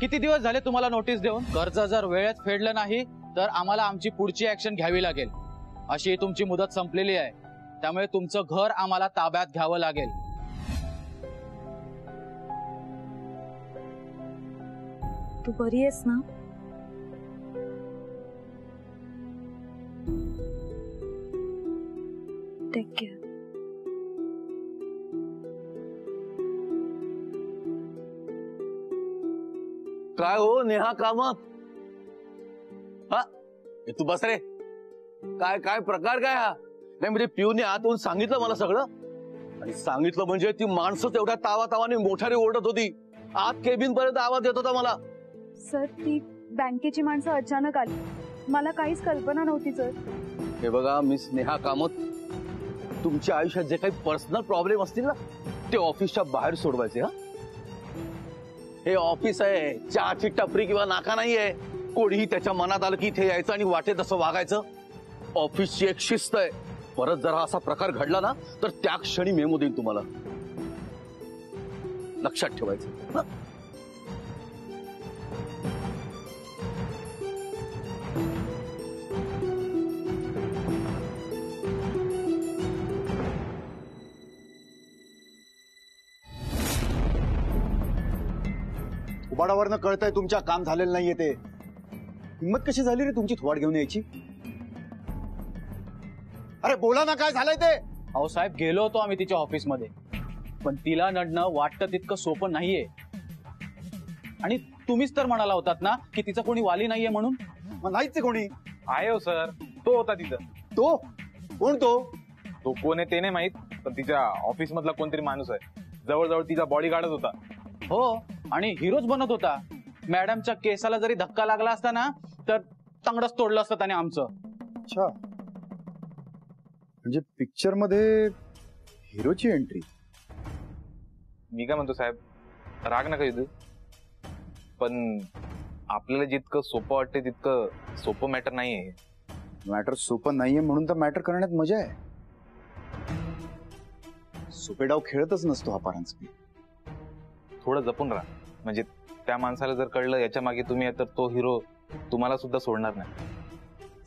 किती दिवस झाले तुम्हाला नोटीस देऊन? कर्ज जर वेळेत फेडलं नाही तर आम्हाला आमची पुढची ऍक्शन घ्यावी लागेल. अशी तुमची मुदत संपलेली आहे, त्यामुळे तुमचं घर आम्हाला ताब्यात घ्यावं लागेल. तू बरी आहेस ना? Take care. काय हो नेहा कामत? हा तू बस रे. काय काय प्रकार काय हा? नाही म्हणजे पिऊने आतून सांगितलं मला सगळं, आणि सांगितलं म्हणजे ती माणसं तेवढ्या तावातावाने मोठ्याने ओरडत होती. आत केबिन पर्यंत आवाज येत होता मला. सर ती बँकेची माणसं अचानक आली, मला काहीच कल्पना नव्हती सर. हे बघा मिस नेहा कामत, तुमच्या आयुष्यात जे काही पर्सनल प्रॉब्लेम असतील ना ते ऑफिसच्या बाहेर सोडवायचे. हा हे ऑफिस आहे, चहाची टपरी किंवा नाका नाहीये. कोणीही त्याच्या मनात आलं की इथे यायचं आणि वाटेत तसं वागायचं. ऑफिसची एक शिस्त आहे. परत जरा असा प्रकार घडला ना तर त्या क्षणी मेमो देईन तुम्हाला. लक्षात ठेवायचं. उबाडावरनं कळतंय तुमच्या काम झालेलं नाहीये ते. हिंमत कशी झाली रे तुमची थोवाड घेऊन यायची? अरे बोला ना काय झालंय ते. अहो साहेब, गेलो होतो आम्ही तिच्या ऑफिसमध्ये, पण तिला नडणं वाटतं तितकं सोपं नाहीये. आणि तुम्हीच तर म्हणाला होतात ना की तिचा कोणी वाली नाहीये म्हणून. मग नाहीच कोणी आहे हो सर, तो होता तिथं. तो कोण? तो कोण आहे ते नाही माहित, पण तिच्या ऑफिस मधला कोणतरी माणूस आहे. जवळजवळ तिचा बॉडीगार्डच होता. हो, आणि हिरोच बनत होता. मॅडमच्या केसाला जरी धक्का लागला असता ना तर चांगलंच तोडलं असतं त्याने आमचं. अच्छा, म्हणजे पिक्चर मध्ये हिरोची एंट्री. मी काय म्हणतो साहेब, राग नका येऊ, पण आपल्याला जितकं सोपं वाटतं तितकं सोपं मॅटर नाहीये. मॅटर सोपं नाहीये म्हणून तर मॅटर करण्यात मजा आहे. सोपे डाव खेळतच नसतो हा परांजपे. थोडं जपून राहा, म्हणजे त्या माणसाला जर कळलं याच्या मागे तुम्ही तर तो हिरो तुम्हाला सुद्धा सोडणार नाही.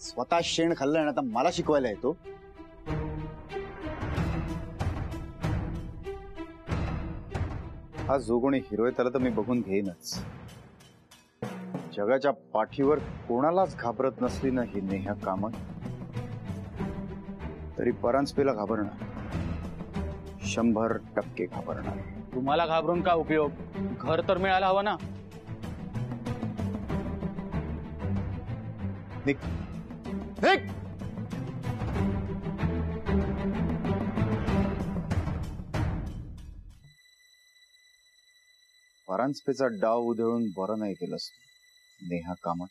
स्वतः शेण खाल्लं आणि आता मला शिकवायला येतो. हा जो कोणी हिरो आहे त्याला तर मी बघून घेईनच. जगाच्या पाठीवर कोणालाच घाबरत नसली ना ही नेहा कामत, तरी परांजपेला घाबरणार, 100% घाबरणार. तुम्हाला घाबरून का उपयोग? घर तर मिळायला हवं ना. निक निक परांजपेचा डाव उधळून बरं नाही केलंस तू नेहा कामत.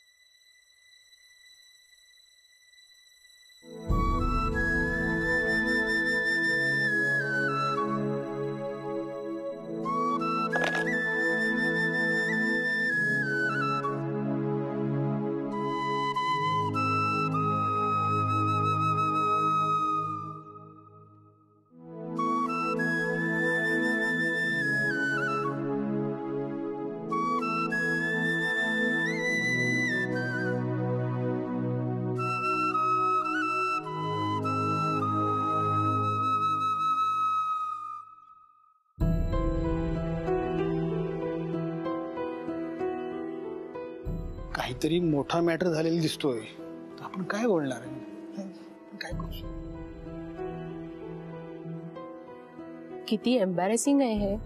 काहीतरी मोठा मॅटर झालेला दिसतोय. आपण काय बोलणार आहे? काय करू शकतो? किती एम्बॅरेसिंग आहे हे.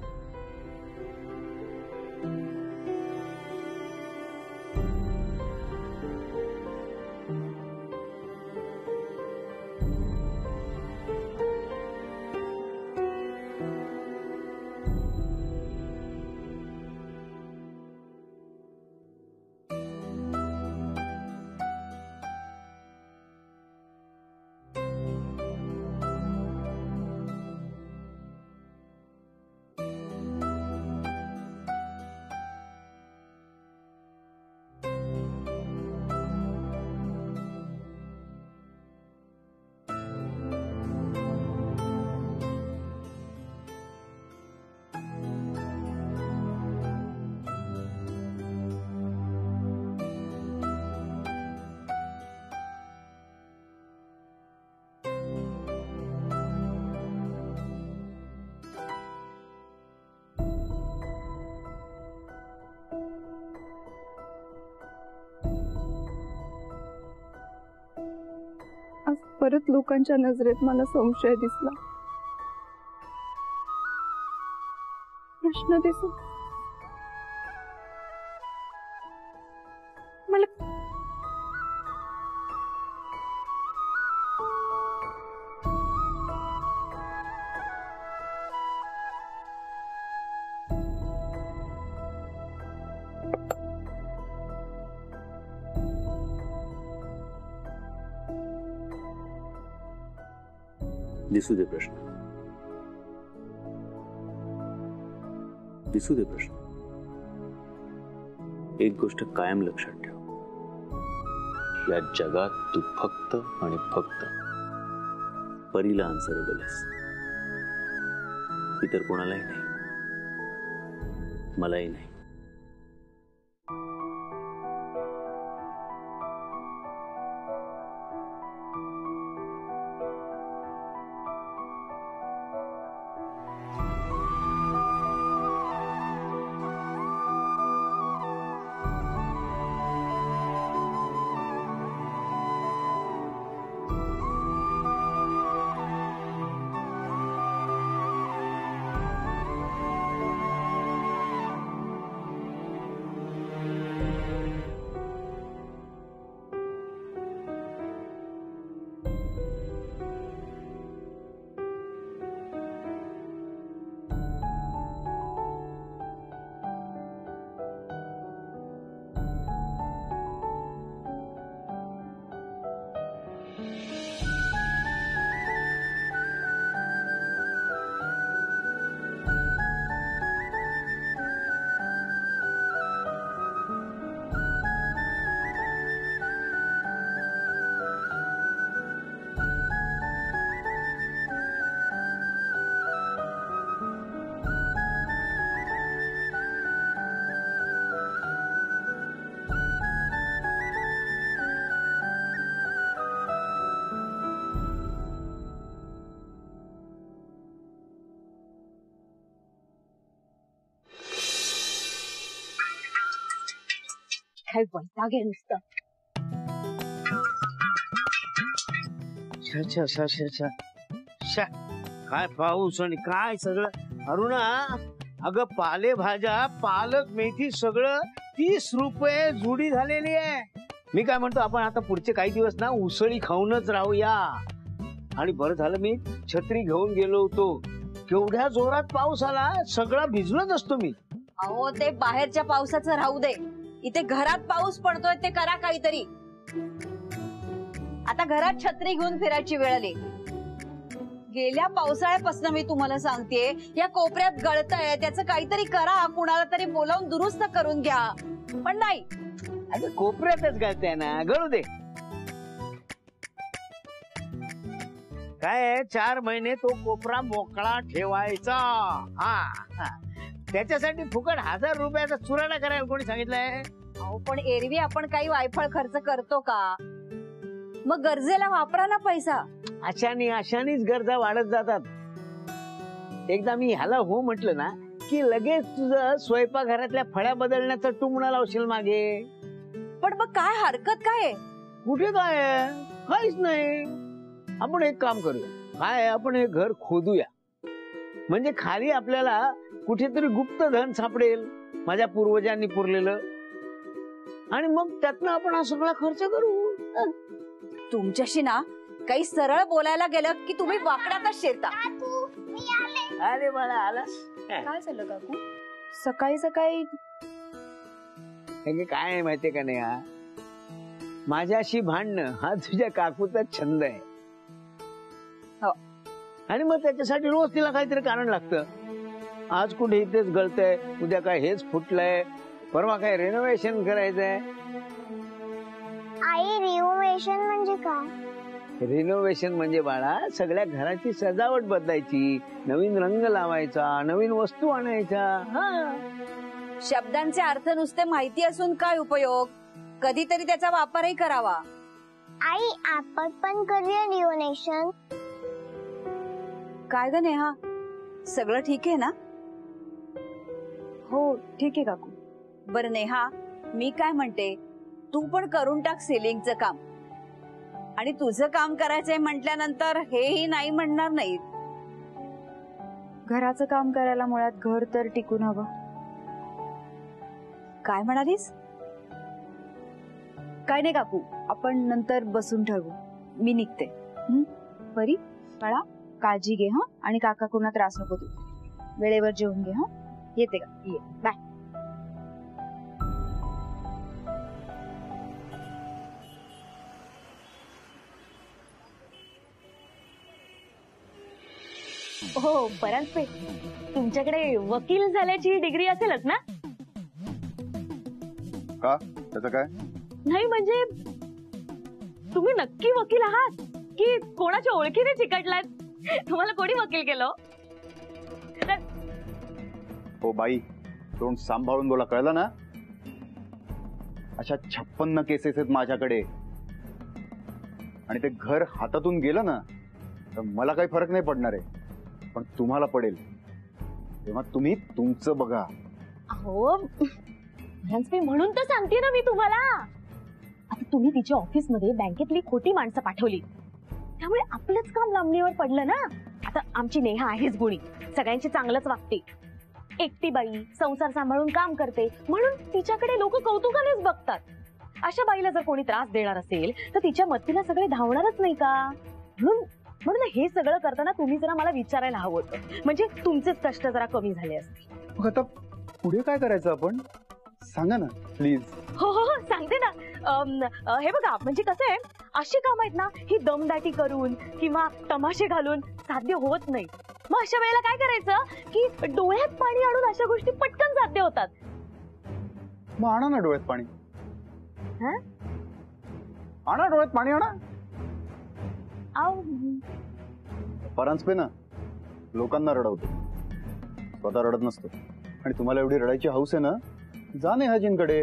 परत लोकांच्या नजरेत मला संशय दिसला, प्रश्न दिसला. मला दिसू दे प्रश्न, दिसू दे प्रश्न. एक गोष्ट कायम लक्षात ठेव, या जगात तू फक्त आणि फक्त परीला आन्सरेबल आहेस, इतर कोणालाही नाही, मलाही नाही. काय वैताग आहे नुसतं. काय पाऊस आणि काय सगळं. अरुणा, अगं पालेभाज्या, पालक, मेथी सगळं 30 रुपये जुडी झालेली आहे. मी काय म्हणतो, आपण आता पुढचे काही दिवस ना उसळी खाऊनच राहूया. आणि बरं झालं मी छत्री घेऊन गेलो होतो, केवढ्या जोरात पाऊस आला, सगळा भिजलोच असतो मी. अहो ते बाहेरच्या पावसाचं राहू दे, इथे घरात पाऊस पडतोय ते करा काहीतरी. आता घरात छत्री घेऊन फिरायची वेळ आली. गेल्या पावसाळ्यापासून मी तुम्हाला सांगतेय, या कोपऱ्यात गळतंय, त्याचं काहीतरी करा, कुणाला तरी बोलावून दुरुस्त करून घ्या. पण नाही, अगं कोपऱ्यातच गळतंय ना, गळू दे. काय 4 महिने तो कोपरा मोकळा ठेवायचा. हा, त्याच्यासाठी फुकट 1000 रुपयाचा चुराडा करायला कोणी सांगितलंय? अहो पण एरवी आपण काही वायफळ खर्च करतो का? मग गरजेला वापरा ना पैसा. अशानीच गरजा वाढत जातात. एकदा मी ह्याला हो म्हटलं ना की लगेच तुझं स्वयंपाकघरातल्या फळ्या बदलण्याचा टुमणा लावशील मागे. पण मग काय हरकत काय आहे? कुठे काय आहे? काहीच नाही. आपण एक काम करूया, काय आपण हे घर खोदूया, म्हणजे खाली आपल्याला कुठेतरी गुप्त धन सापडेल, माझ्या पूर्वजांनी पुरलेलं, आणि मग त्यातनं आपण हा सगळा खर्च करू. तुमच्याशी ना काही सरळ बोलायला गेलं की तुम्ही वाकड्यातच शिरता. अरे बाळा आला. काय झालं काकू? सकाळी सकाळी काय आहे माहितीये का नाही, हा माझ्याशी भांडणं हा तुझ्या काकूचा छंद आहे. आणि मग त्याच्यासाठी रोज तिला काहीतरी कारण लागतं. आज कुठे इथेच गळतंय, उद्या काय हेच फुटलंय, परवा काय रेनोव्हेशन करायचंय. आई रिनोव्हेशन म्हणजे काय? रिनोव्हेशन म्हणजे बाळा सगळ्या घराची सजावट बदलायची, नवीन रंग लावायचा, नवीन वस्तू आणायच्या. शब्दांचे अर्थ नुसते माहिती असून काय उपयोग? कधीतरी त्याचा वापरही करावा. आई आपण पण करूया रिनोव्हेशन. काय ग नेहा, सगळं ठीक आहे ना? हो ठीक आहे काकू. बरं नेहा, मी काय म्हणते, तू पण करून टाक सिलिंगचं काम. आणि तुझं काम करायचंय म्हटल्यानंतर हेही नाही म्हणणार नाहीत. घराचं काम करायला मुळात घर तर टिकून हवं. काय म्हणालीस? काय नाही काकू, आपण नंतर बसून ठरवू. मी निघते. बरी बाळा, काळजी घे हा, आणि काका कोणा त्रास नको तू. वेळेवर जेवून घे हा. येते का? ये, बाय. हो परांजपे, तुमच्याकडे वकील झाल्याची डिग्री असेलच ना? का त्याचं काय? नाही म्हणजे तुम्ही नक्की वकील आहात की कोणाच्या ओळखीने चिकटलात? तुम्हाला कोणी वकील केलं? हो बाई, तोंड सांभाळून बोला, कळलं ना? अशा 56 केसेस आहेत माझ्याकडे, आणि ते घर हातातून गेलं ना तर मला काही फरक नाही पडणार आहे, पण तुम्हाला पडेल. तेव्हा तुम्ही तुमचं बघा. हो म्हणून तर सांगते ना मी तुम्हाला. आता तुम्ही तिच्या ऑफिसमध्ये बँकेतली खोटी माणसं पाठवली, त्यामुळे आपलंच काम लांबणीवर पडलं ना. आता आमची नेहा आहेच गुणी, सगळ्यांची चांगलंच वागते, एकटी बाई, संसार सांभाळून काम करते, म्हणून तिच्याकडे लोक कौतुकानेच बघतात. अशा बाईला जर कोणी त्रास देणार असेल तर तिच्या मदतीला सगळे धावणारच नाही का? म्हणून हे सगळं करताना तुम्ही जरा मला विचारायला हवं होतं, म्हणजे तुमचेच कष्ट जरा कमी झाले असते. मग आता पुढे काय करायचं आपण, सांगा ना प्लीज. हो हो सांगते ना. हे बघा, म्हणजे कसं आहे, अशी काम आहेत ना ही दमदाटी करून किंवा तमाशे घालून साध्य होत नाही. मग अशा वेळेला काय करायचं की डोळ्यात पाणी आणून अशा गोष्टी पटकन साध्य होतात. मग आणा ना डोळ्यात पाणी. आणा डोळ्यात पाणी, आणा. परांजपे ना लोकांना रडवतो, स्वतः रडत नसतो. आणि तुम्हाला एवढी रडायची हौस आहे ना, जा नेहाजींकडे,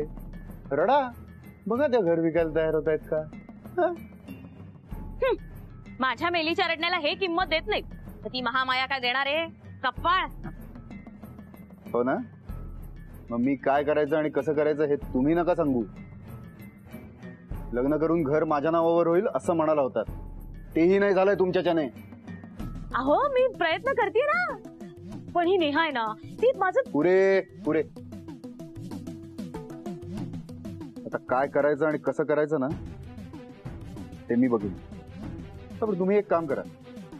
रडा, बघा त्या घर विकायला तयार होत आहेत का. माझ्या मेलीच्या रडण्याला हे किंमत देत नाही तर ती महामाया काय देणार आहे? कप्पाळ. हो ना, मग मी काय करायचं आणि कसं करायचं हे तुम्ही नका सांगू. लग्न करून घर माझ्या नावावर होईल असं म्हणाला होता, तेही नाही झालंय तुमच्याच्याने. अहो मी प्रयत्न करते ना, पण ही नेहा आहे ना ती माझं. पुरे पुरे. आता काय करायचं आणि कसं करायचं ना ते मी बघेन. तर तुम्ही एक काम करा,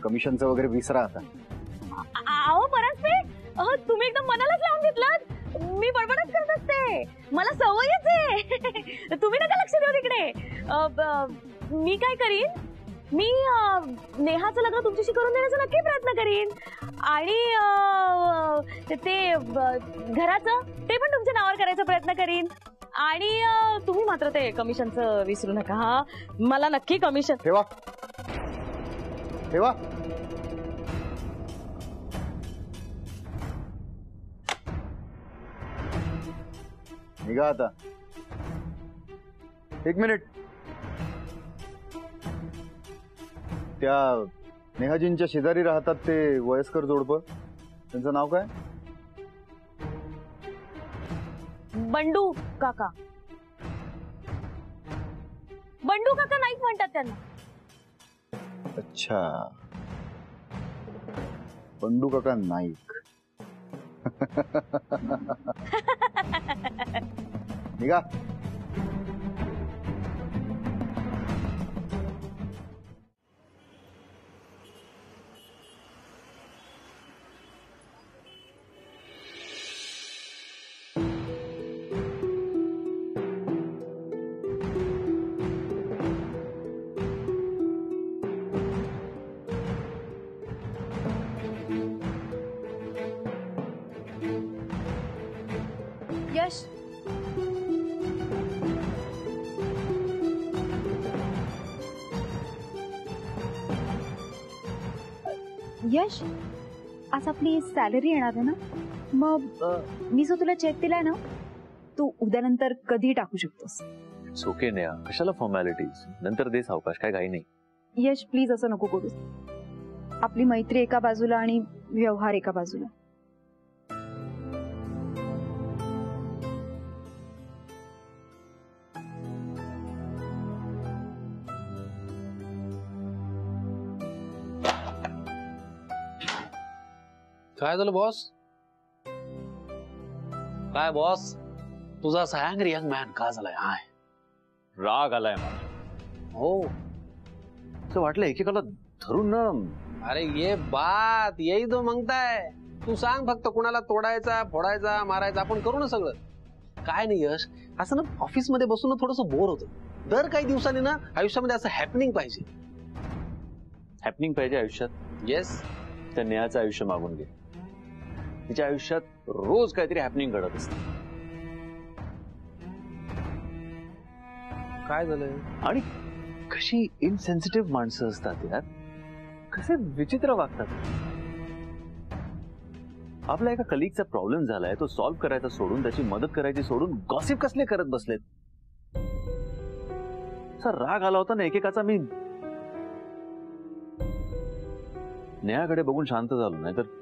कमिशनचं वगैरे विसरा आता. अहो परांजपे, तुम्ही एकदम मनालाच लावून घेतलात. मी बडबडच करत असते, मला सवयच आहे. तुम्ही नका लक्ष देऊ तिकडे. मी काय करीन, मी नेहाचं लग्न तुमच्याशी करून देण्याचा नक्की प्रयत्न करीन, आणि ते घराचं ते पण तुमच्या नावावर करायचा प्रयत्न करीन. आणि तुम्ही मात्र ते कमिशनचं विसरू नका हा. मला नक्की कमिशन. ठेवा ठेवा. निघा आता. एक मिनिट. त्या नेहाजींच्या शेजारी राहतात ते वयस्कर जोडपं, त्यांचं नाव काय? बंडू काका. बंडू काका नाईक म्हणतात त्यांना. अच्छा, बंडू काका नाईक. निघा. यश, यश, आज आपली सॅलरी येणार आहे ना, मग मी जो तुला चेक दिलाय ना तू उद्यानंतर कधी टाकू शकतोस. इट्स ओके नेहा, कशाला फॉर्मॅलिटीज, नंतर दे सावकाश, काय घाई नाही. यश प्लीज असं नको करूस. आपली मैत्री एका बाजूला आणि व्यवहार एका बाजूला. काय झालं बॉस? काय बॉस, तुझा असा अँग्री यंग मॅन का झालाय? हाय, राग आलाय मला. हो, असं वाटलं एकेकाला धरून ना. अरे ये बात यही तो मागताय. तू सांग फक्त, कुणाला तोडायचा, फोडायचा, मारायचा, आपण करू ना सगळं. काय नाही यश, असं ना ऑफिस मध्ये बसून थोडस बोर होतं. दर काही दिवसांनी ना आयुष्यामध्ये असं हॅपनिंग पाहिजे. हॅपनिंग पाहिजे आयुष्यात? येस. त्या नेहाचं आयुष्य मागून घे. तिच्या आयुष्यात रोज काहीतरी हॅपनिंग घडत असते. काय झालंय? आणि कशी इनसेन्सिटिव्ह माणसं असतात यार, कसे विचित्र वागतात. आपला एका कलिगचा प्रॉब्लेम झालाय, तो सॉल्व्ह करायचा सोडून, त्याची मदत करायची सोडून गॉसिप कसले करत बसलेत. असा राग आला होता ना एकेकाचा. मी नेहाकडे बघून शांत झालो, नाही तर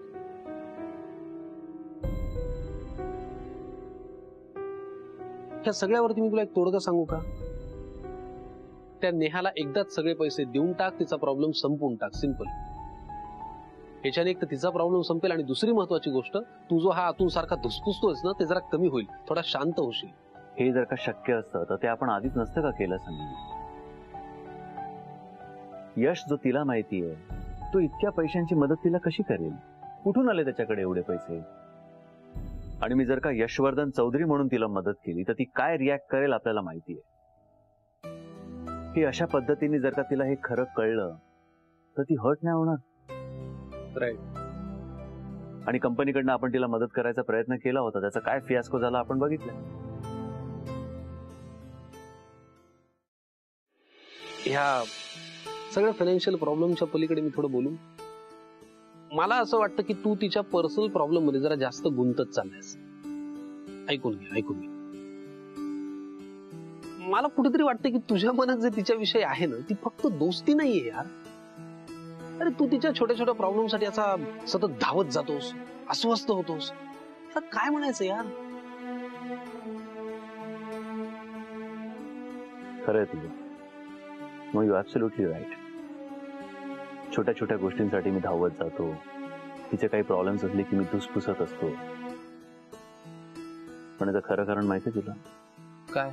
ह्या सगळ्यावरती मी तुला एक तोडगा सांगू का? त्या नेहाला एकदाच सगळे पैसे देऊन टाक, तिचा प्रॉब्लेम संपवून टाक. सिंपल. ह्याच्याने एक तर तिचा प्रॉब्लेम संपेल, आणि दुसरी महत्वाची गोष्ट, तू जो हा आतून सारखा धुसफुसतोयस ना, ते जरा कमी होईल, थोडा शांत होशील. हे जर का शक्य असतं तर ते आपण आधीच नसतं का केलं सांग. यश जो तिला माहितीये, तो इतक्या पैशांची मदत तिला कशी करेल? कुठून आले त्याच्याकडे एवढे पैसे? आणि मी जर का यशवर्धन चौधरी म्हणून तिला मदत केली तर ती काय रिॲक्ट करेल आपल्याला माहितीये. ही अशा पद्धतीने जर का तिला हे खरं कळलं तर ती हर्ट नाही होणार. राईट. आणि कंपनीकडनं आपण तिला मदत करायचा प्रयत्न केला होता, त्याचा काय फियास्को झाला आपण बघितलं. ह्या सगळ्या फायनान्शियल प्रॉब्लेमच्या पलीकडे मी थोडं बोलू. मला असं वाटतं की तू तिच्या पर्सनल प्रॉब्लेम मध्ये जरा जास्त गुंतत चालल्यास. ऐकून घे. मला कुठेतरी वाटतं की तुझ्या मनात जे तिच्याविषयी आहे ना, ती फक्त दोस्ती नाहीये यार. अरे तू तिच्या छोट्या छोट्या प्रॉब्लेम साठी असा सतत धावत जातोस, अस्वस्थ होतोस. काय म्हणायचं यार? खरंय तुझं. No, you absolutely right. छोट्या छोट्या गोष्टींसाठी मी धावत जातो. तिचे काही प्रॉब्लेम्स असले की मी धुसफुसत असतो. पण याचं खरं कारण माहितीये तुला? काय?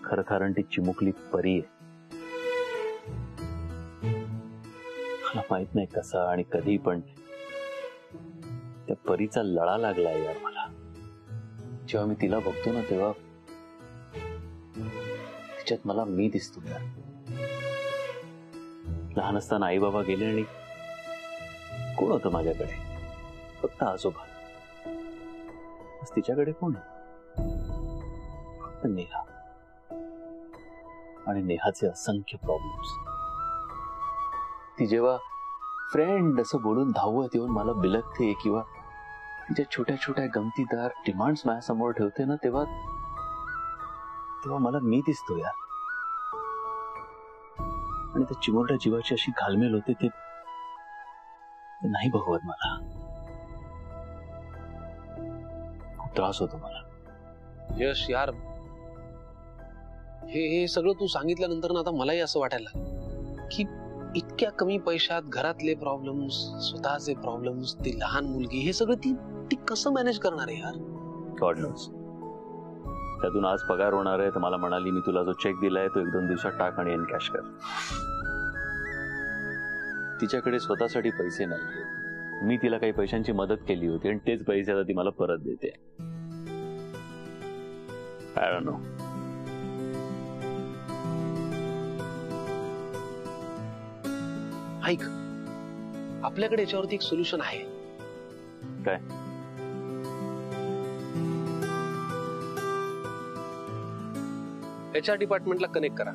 खरं कारण ती चिमुकली परी आहे. मला माहित नाही कसा आणि कधी, पण त्या परीचा लळा लागलाय यार मला. जेव्हा मी तिला बघतो ना, तेव्हा तिच्यात मला मी दिसतो यार. लहान असताना आई बाबा गेले आणि कोण होतं माझ्याकडे? फक्त आजोबा. तिच्याकडे कोण आहे? फक्त नेहा. आणि नेहाचे असंख्य प्रॉब्लेम्स. ती जेव्हा फ्रेंड असं बोलून धावत येऊन मला बिलगते किंवा तिच्या छोट्या छोट्या गमतीदार डिमांड्स माझ्यासमोर ठेवते ना, तेव्हा मला मी दिसतो यार. आणि त्या चिमुरड्या जीवाची अशी घालमेल होते, ते नाही बघवत मला. खूप त्रास होतो मला. यश यार, हे सगळं तू सांगितल्यानंतर ना आता मलाही असं वाटायला लागलं की इतक्या कमी पैशात घरातले प्रॉब्लेम्स, स्वतःचे प्रॉब्लेम्स, ती लहान मुलगी, हे सगळं ती कसं मॅनेज करणार आहे यार? God knows. त्यातून आज पगार होणार आहे तर मला म्हणाली, मी तुला जो चेक दिलाय तो 1-2 दिवसात टाक आणि एनकॅश कर. तिच्याकडे स्वतःसाठी पैसे नाही. मी तिला काही पैशांची मदत केली होती आणि तेच पैसे आता ती मला परत देते. I don't know. ऐक, आपल्याकडे याच्यावरती एक सोल्युशन आहे. काय? HR डिपार्टमेंटला कनेक्ट करा.